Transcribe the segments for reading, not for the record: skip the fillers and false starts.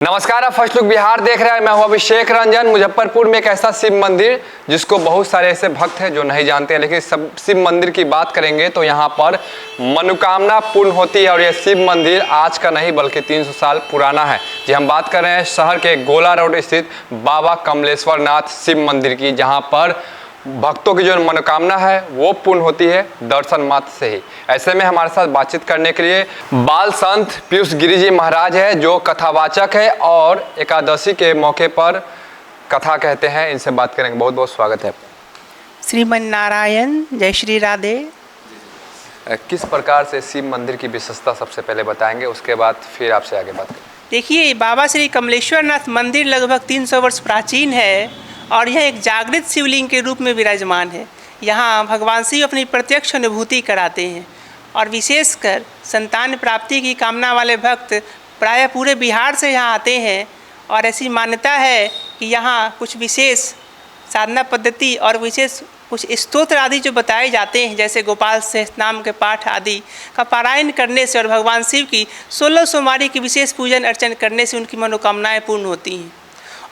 नमस्कार, आप first look Bihar देख रहे हैं। मैं हूं अभिषेक रंजन। मुजफ्फरपुर में एक ऐसा शिव मंदिर जिसको बहुत सारे ऐसे भक्त हैं जो नहीं जानते हैं, लेकिन सब शिव मंदिर की बात करेंगे तो यहाँ पर मनोकामना पूर्ण होती है। और यह शिव मंदिर आज का नहीं बल्कि 300 साल पुराना है। जी, हम बात कर रहे हैं शहर के गोला रोड स्थित बाबा कमलेश्वर नाथ शिव मंदिर की, जहाँ पर भक्तों की जो मनोकामना है वो पूर्ण होती है दर्शन मात्र से ही। ऐसे में हमारे साथ बातचीत करने के लिए बाल संत पीयूष गिरी जी महाराज है, जो कथावाचक है और एकादशी के मौके पर कथा कहते हैं। इनसे बात करेंगे। बहुत बहुत स्वागत है। श्रीमन नारायण, जय श्री राधे। किस प्रकार से शिव मंदिर की विशेषता सबसे पहले बताएंगे, उसके बाद फिर आपसे आगे बात करेंगे। देखिए, बाबा श्री कमलेश्वर नाथ मंदिर लगभग 300 वर्ष प्राचीन है और यह एक जागृत शिवलिंग के रूप में विराजमान है। यहाँ भगवान शिव अपनी प्रत्यक्ष अनुभूति कराते हैं और विशेषकर संतान प्राप्ति की कामना वाले भक्त प्रायः पूरे बिहार से यहाँ आते हैं। और ऐसी मान्यता है कि यहाँ कुछ विशेष साधना पद्धति और विशेष कुछ स्तोत्र आदि जो बताए जाते हैं, जैसे गोपाल सहस्त्रनाम के पाठ आदि का पारायण करने से और भगवान शिव की 16 सोमवारी की विशेष पूजन अर्चन करने से उनकी मनोकामनाएँ पूर्ण होती हैं।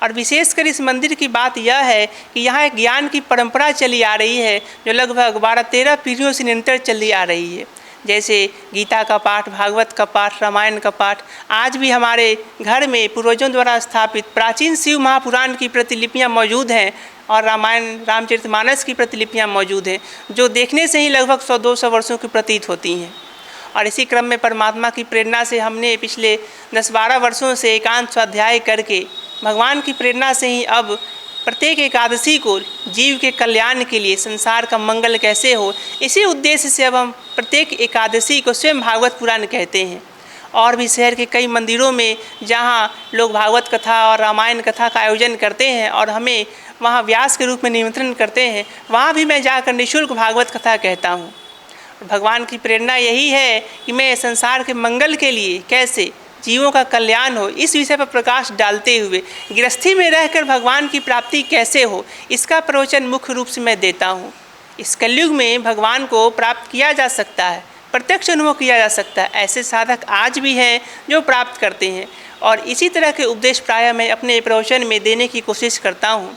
और विशेषकर इस मंदिर की बात यह है कि यहाँ एक ज्ञान की परंपरा चली आ रही है जो लगभग 12-13 पीढ़ियों से निरंतर चली आ रही है। जैसे गीता का पाठ, भागवत का पाठ, रामायण का पाठ। आज भी हमारे घर में पूर्वजों द्वारा स्थापित प्राचीन शिव महापुराण की प्रतिलिपियाँ मौजूद हैं और रामायण रामचरितमानस की प्रतिलिपियाँ मौजूद हैं, जो देखने से ही लगभग 100-200 वर्षों की प्रतीत होती हैं। और इसी क्रम में परमात्मा की प्रेरणा से हमने पिछले 10-12 वर्षों से एकांत स्वाध्याय करके भगवान की प्रेरणा से ही अब प्रत्येक एकादशी को जीव के कल्याण के लिए, संसार का मंगल कैसे हो, इसी उद्देश्य से अब हम प्रत्येक एकादशी को स्वयं भागवत पुराण कहते हैं। और भी शहर के कई मंदिरों में जहाँ लोग भागवत कथा और रामायण कथा का आयोजन करते हैं और हमें वहाँ व्यास के रूप में निमंत्रण करते हैं, वहाँ भी मैं जाकर निःशुल्क भागवत कथा कहता हूँ। भगवान की प्रेरणा यही है कि मैं संसार के मंगल के लिए कैसे जीवों का कल्याण हो, इस विषय पर प्रकाश डालते हुए गृहस्थी में रहकर भगवान की प्राप्ति कैसे हो, इसका प्रवचन मुख्य रूप से मैं देता हूँ। इस कलयुग में भगवान को प्राप्त किया जा सकता है, प्रत्यक्ष अनुभव किया जा सकता है। ऐसे साधक आज भी हैं जो प्राप्त करते हैं और इसी तरह के उपदेश प्रायः मैं अपने प्रवचन में देने की कोशिश करता हूँ।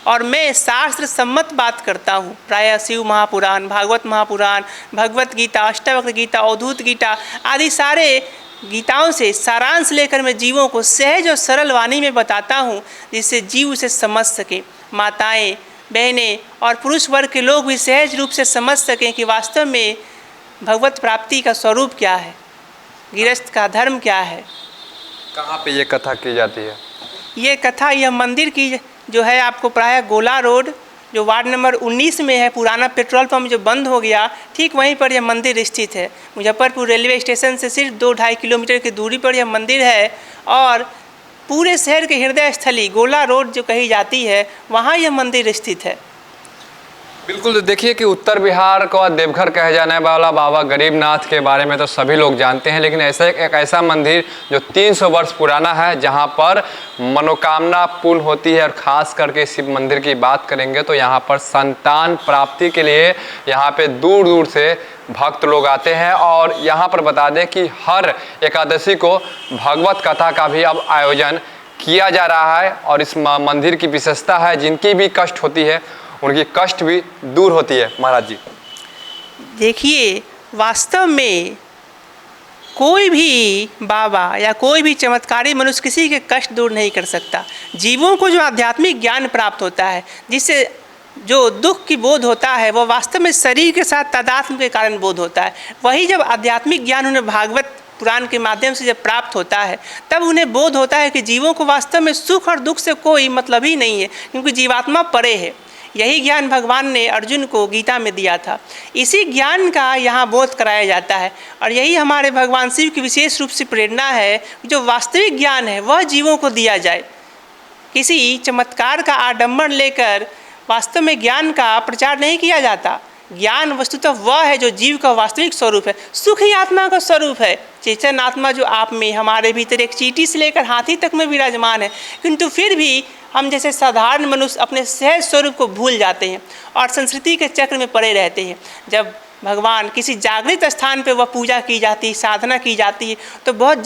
और मैं शास्त्र सम्मत बात करता हूँ। प्रायः शिव महापुराण, भागवत महापुराण, भगवत गीता, अष्टावक्र गीता, अवधूत गीता आदि सारे गीताओं से सारांश लेकर मैं जीवों को सहज और सरल वाणी में बताता हूँ, जिससे जीव उसे समझ सकें। माताएं, बहनें और पुरुष वर्ग के लोग भी सहज रूप से समझ सकें कि वास्तव में भगवत प्राप्ति का स्वरूप क्या है, गृहस्थ का धर्म क्या है। कहाँ पे ये कथा की जाती है? ये कथा यह मंदिर की जो है आपको प्रायः गोला रोड जो वार्ड नंबर 19 में है, पुराना पेट्रोल पंप जो बंद हो गया, ठीक वहीं पर यह मंदिर स्थित है। मुजफ्फरपुर रेलवे स्टेशन से सिर्फ 2-2.5 किलोमीटर की दूरी पर यह मंदिर है और पूरे शहर के हृदय स्थली गोला रोड जो कही जाती है, वहाँ यह मंदिर स्थित है। बिल्कुल। तो देखिए कि उत्तर बिहार को देवघर कहे जाने वाला बाबा गरीबनाथ के बारे में तो सभी लोग जानते हैं, लेकिन ऐसा एक ऐसा मंदिर जो 300 वर्ष पुराना है, जहां पर मनोकामना पूर्ण होती है। और ख़ास करके शिव मंदिर की बात करेंगे तो यहाँ पर संतान प्राप्ति के लिए यहाँ पे दूर दूर से भक्त लोग आते हैं। और यहाँ पर बता दें कि हर एकादशी को भगवत कथा का भी अब आयोजन किया जा रहा है। और इस मंदिर की विशेषता है, जिनकी भी कष्ट होती है उनकी कष्ट भी दूर होती है। महाराज जी, देखिए, वास्तव में कोई भी बाबा या कोई भी चमत्कारी मनुष्य किसी के कष्ट दूर नहीं कर सकता। जीवों को जो आध्यात्मिक ज्ञान प्राप्त होता है, जिससे जो दुख की बोध होता है, वह वास्तव में शरीर के साथ तादात्म्य के कारण बोध होता है। वही जब आध्यात्मिक ज्ञान उन्हें भागवत पुराण के माध्यम से जब प्राप्त होता है, तब उन्हें बोध होता है कि जीवों को वास्तव में सुख और दुख से कोई मतलब ही नहीं है, क्योंकि जीवात्मा परे है। यही ज्ञान भगवान ने अर्जुन को गीता में दिया था। इसी ज्ञान का यहाँ बोध कराया जाता है और यही हमारे भगवान शिव की विशेष रूप से प्रेरणा है, जो वास्तविक ज्ञान है वह जीवों को दिया जाए। किसी चमत्कार का आडंबर लेकर वास्तव में ज्ञान का प्रचार नहीं किया जाता। ज्ञान वस्तुतः वह है जो जीव का वास्तविक स्वरूप है। सुख ही आत्मा का स्वरूप है। चेतन आत्मा जो आप में, हमारे भीतर एक चींटी से लेकर हाथी तक में विराजमान है, किंतु फिर भी हम जैसे साधारण मनुष्य अपने सहज स्वरूप को भूल जाते हैं और संस्कृति के चक्र में पड़े रहते हैं। जब भगवान किसी जागृत स्थान पे वह पूजा की जाती है, साधना की जाती है, तो बहुत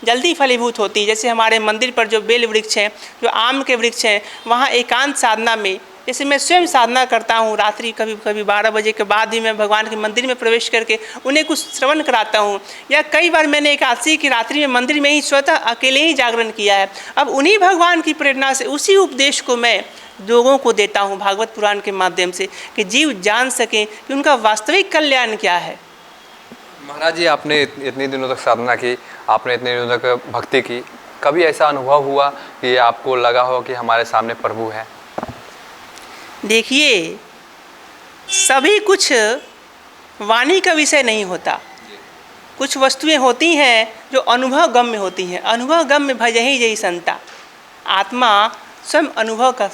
जल्दी फलीभूत होती है। जैसे हमारे मंदिर पर जो बेल वृक्ष हैं, जो आम के वृक्ष हैं, वहाँ एकांत साधना में, जैसे मैं स्वयं साधना करता हूँ, रात्रि कभी कभी 12 बजे के बाद भी मैं भगवान के मंदिर में प्रवेश करके उन्हें कुछ श्रवण कराता हूँ। या कई बार मैंने एकादशी की रात्रि में मंदिर में ही स्वतः अकेले ही जागरण किया है। अब उन्हीं भगवान की प्रेरणा से उसी उपदेश को मैं लोगों को देता हूँ भागवत पुराण के माध्यम से, कि जीव जान सकें कि उनका वास्तविक कल्याण क्या है। महाराज जी, आपने इतने दिनों तक साधना की, आपने इतने दिनों तक भक्ति की, कभी ऐसा अनुभव हुआ कि आपको लगा हो कि हमारे सामने प्रभु है? देखिए, सभी कुछ वाणी का विषय नहीं होता। कुछ वस्तुएं होती हैं जो अनुभव गम्य होती हैं। अनुभव गम्य भजहि जई संता, आत्मा स्वयं अनुभव का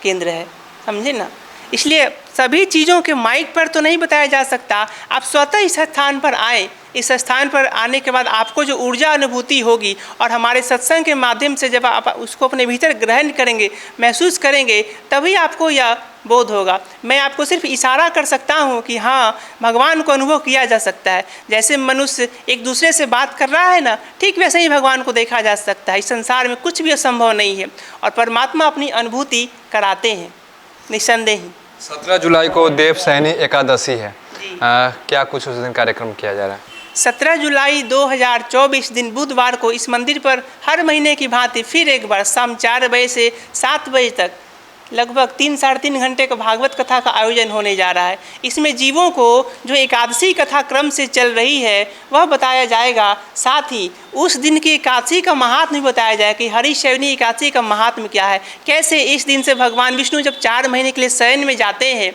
केंद्र है, समझे ना। इसलिए सभी चीज़ों के माइक पर तो नहीं बताया जा सकता। आप स्वतः इस स्थान पर आए, इस स्थान पर आने के बाद आपको जो ऊर्जा अनुभूति होगी और हमारे सत्संग के माध्यम से जब आप उसको अपने भीतर ग्रहण करेंगे, महसूस करेंगे, तभी आपको यह बोध होगा। मैं आपको सिर्फ इशारा कर सकता हूँ कि हाँ, भगवान को अनुभव किया जा सकता है। जैसे मनुष्य एक दूसरे से बात कर रहा है ना, ठीक वैसे ही भगवान को देखा जा सकता है। इस संसार में कुछ भी असंभव नहीं है और परमात्मा अपनी अनुभूति कराते हैं निस्संदेह। 17 जुलाई को देवसैनी एकादशी है, क्या कुछ उस दिन कार्यक्रम किया जा रहा है? 17 जुलाई 2024 दिन बुधवार को इस मंदिर पर हर महीने की भांति फिर एक बार शाम 4 बजे से 7 बजे तक लगभग 3-3.5 घंटे का भागवत कथा का आयोजन होने जा रहा है। इसमें जीवों को जो एकादशी कथा क्रम से चल रही है वह बताया जाएगा। साथ ही उस दिन की एकादशी का महात्म्य बताया जाएगा कि हरिशयनी एकादशी का महात्म्य क्या है, कैसे इस दिन से भगवान विष्णु जब 4 महीने के लिए शयन में जाते हैं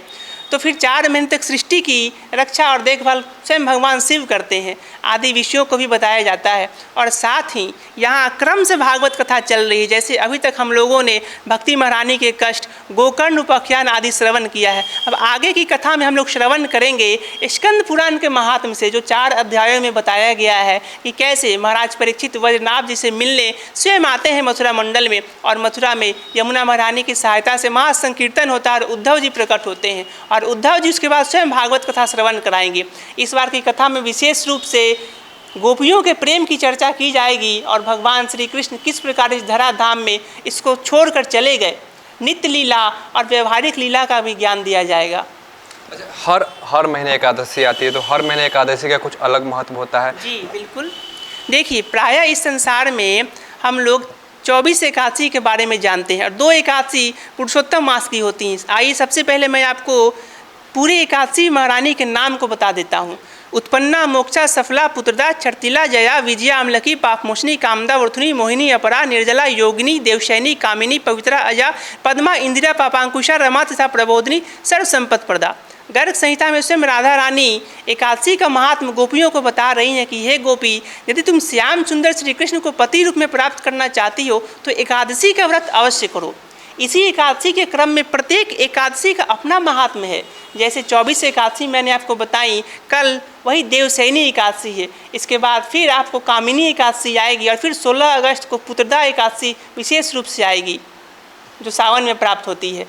तो फिर 4 महीने तक सृष्टि की रक्षा और देखभाल स्वयं भगवान शिव करते हैं, आदि विषयों को भी बताया जाता है। और साथ ही यहाँ क्रम से भागवत कथा चल रही है। जैसे अभी तक हम लोगों ने भक्ति महारानी के कष्ट, गोकर्ण उपाख्यान आदि श्रवण किया है। अब आगे की कथा में हम लोग श्रवण करेंगे स्कंद पुराण के महात्म्य से, जो 4 अध्यायों में बताया गया है कि कैसे महाराज परीक्षित वज्रनाभ जी से मिलने स्वयं आते हैं मथुरा मंडल में, और मथुरा में यमुना महारानी की सहायता से महासंकीर्तन होता है और उद्धव जी प्रकट होते हैं और उद्धव जी उसके बाद स्वयं भागवत कथा श्रवण कराएंगे। इस बार की कथा में विशेष रूप से गोपियों के प्रेम की चर्चा की जाएगी और भगवान श्री कृष्ण किस प्रकार इस धराधाम में इसको छोड़कर चले गए, नित्य लीला और व्यवहारिक लीला का भी ज्ञान दिया जाएगा। अच्छा, हर महीने एकादशी आती है, तो हर महीने एकादशी का कुछ अलग महत्व होता है? जी बिल्कुल। देखिए, प्रायः इस संसार में हम लोग 24 एकादशी के बारे में जानते हैं और 2 एकादशी पुरुषोत्तम मास की होती हैं। आइए सबसे पहले मैं आपको पूरी एकादशी महारानी के नाम को बता देता हूँ। उत्पन्ना, मोक्षा, सफला, पुत्रदा, छठतिला, जया, विजया, अम्लकी, पापमोचनी, कामदा, वर्थुनी, मोहिनी, अपरा, निर्जला, योगिनी, देवशैनी, कामिनी, पवित्रा, अजा, पद्मा, इंदिरा, पापांकुशा, रमा तथा प्रबोधिनी, सर्व संपत्ति प्रदा। गर्ग संहिता में स्वयं राधा रानी एकादशी का महात्म गोपियों को बता रही हैं कि हे गोपी, यदि तुम श्याम सुंदर श्री कृष्ण को पति रूप में प्राप्त करना चाहती हो तो एकादशी का व्रत अवश्य करो। इसी एकादशी के क्रम में प्रत्येक एकादशी का अपना महात्म्य है। जैसे 24 एकादशी मैंने आपको बताई, कल वही देवसैनी एकादशी है। इसके बाद फिर आपको कामिनी एकादशी आएगी और फिर 16 अगस्त को पुत्रदा एकादशी विशेष रूप से आएगी जो सावन में प्राप्त होती है।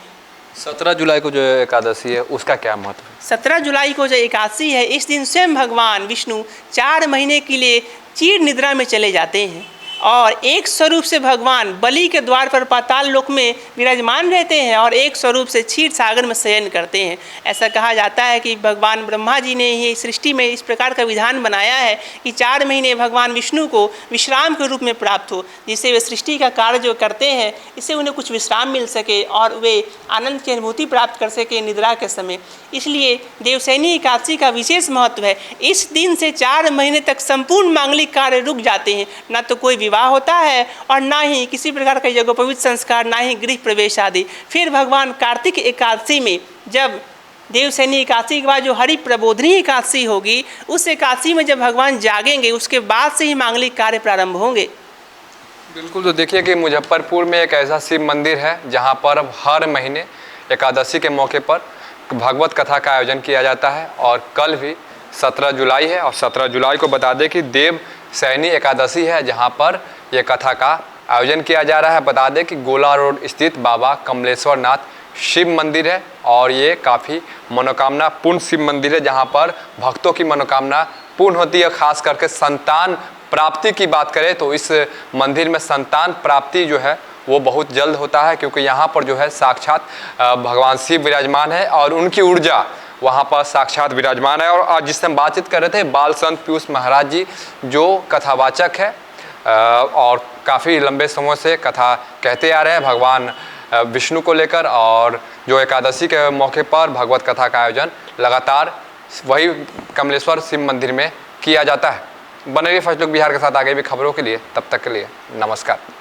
17 जुलाई को जो एकादशी है उसका क्या महत्व है? 17 जुलाई को जो एकादशी है, इस दिन स्वयं भगवान विष्णु 4 महीने के लिए चीर निद्रा में चले जाते हैं और एक स्वरूप से भगवान बलि के द्वार पर पाताल लोक में विराजमान रहते हैं और एक स्वरूप से क्षीर सागर में शयन करते हैं। ऐसा कहा जाता है कि भगवान ब्रह्मा जी ने ही सृष्टि में इस प्रकार का विधान बनाया है कि 4 महीने भगवान विष्णु को विश्राम के रूप में प्राप्त हो, जिससे वे सृष्टि का कार्य जो करते हैं इससे उन्हें कुछ विश्राम मिल सके और वे आनंद की अनुभूति प्राप्त कर सके निद्रा के समय। इसलिए देवसैनी एकादशी का विशेष महत्व है। इस दिन से 4 महीने तक संपूर्ण मांगलिक कार्य रुक जाते हैं, न तो कोई विवाह होता है और ना ही किसी प्रकार का यज्ञोपवीत संस्कार, ना ही गृह प्रवेश आदि। फिर भगवान कार्तिक एकादशी में, जब देवसैनी एकादशी के बाद जो हरि प्रबोधिनी एकादशी होगी, उस एकादशी में जब भगवान जागेंगे उसके बाद से ही मांगलिक कार्य प्रारंभ होंगे। बिल्कुल। तो देखिए कि मुजफ्फरपुर में एक ऐसा शिव मंदिर है जहाँ पर अब हर महीने एकादशी के मौके पर भागवत कथा का आयोजन किया जाता है और कल भी 17 जुलाई है और 17 जुलाई को बता दें कि देवसैनी एकादशी है जहाँ पर यह कथा का आयोजन किया जा रहा है। बता दें कि गोला रोड स्थित बाबा कमलेश्वर नाथ शिव मंदिर है और ये काफ़ी मनोकामना पूर्ण शिव मंदिर है, जहाँ पर भक्तों की मनोकामना पूर्ण होती है। खास करके संतान प्राप्ति की बात करें तो इस मंदिर में संतान प्राप्ति जो है वो बहुत जल्द होता है, क्योंकि यहाँ पर जो है साक्षात भगवान शिव विराजमान है और उनकी ऊर्जा वहाँ पर साक्षात विराजमान है। और आज जिससे हम बातचीत कर रहे थे बाल संत पीयूष महाराज जी, जो कथावाचक है और काफ़ी लंबे समय से कथा कहते आ रहे हैं भगवान विष्णु को लेकर, और जो एकादशी के मौके पर भगवत कथा का आयोजन लगातार वही कमलेश्वर शिव मंदिर में किया जाता है। बने रहिए फर्स्ट लुक बिहार के साथ आगे भी खबरों के लिए, तब तक के लिए नमस्कार।